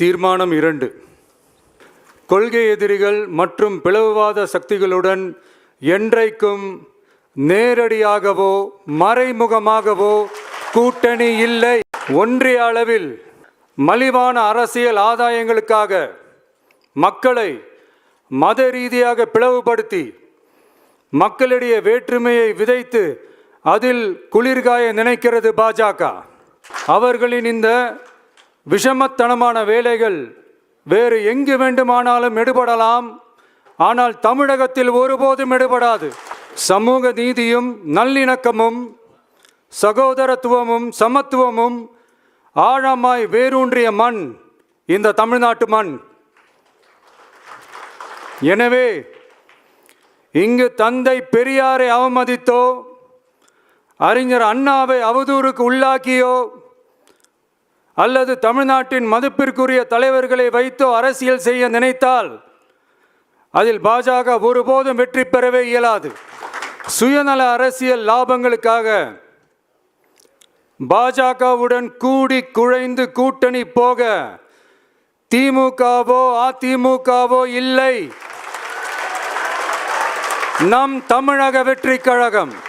தீர்மானம் 2. கொள்கை எதிரிகள் மற்றும் பிளவுவாத சக்திகளுடன் என்றைக்கும் நேரடியாகவோ மறைமுகமாகவோ கூட்டணி இல்லை. ஒன்றிய அளவில் மலிவான அரசியல் ஆதாயங்களுக்காக மக்களை மத ரீதியாக பிளவுபடுத்தி மக்களிடையே வேற்றுமையை விதைத்து அதில் குளிர்காய நினைக்கிறது பாஜக. அவர்களின் இந்த விஷமத்தனமான வேலைகள் வேறு எங்கு வேண்டுமானாலும் எடுபடலாம், ஆனால் தமிழகத்தில் ஒருபோதும் எடுபடாது. சமூக நீதியும் நல்லிணக்கமும் சகோதரத்துவமும் சமத்துவமும் ஆழமாய் வேரூன்றிய மண் இந்த தமிழ்நாட்டு மண். எனவே இங்கு தந்தை பெரியாரை அவமதித்தோ அறிஞர் அண்ணாவை அவதூறுக்கு உள்ளாக்கியோ அல்லது தமிழ்நாட்டின் மதிப்பிற்குரிய தலைவர்களை வைத்தோ அரசியல் செய்ய நினைத்தால் அதில் பாஜக ஒருபோதும் வெற்றி பெறவே இயலாது. சுயநல அரசியல் லாபங்களுக்காக பாஜகவுடன் கூடி குழைந்து கூட்டணி போக திமுகவோ அதிமுகவோ இல்லை. நம் தமிழக வெற்றி கழகம்.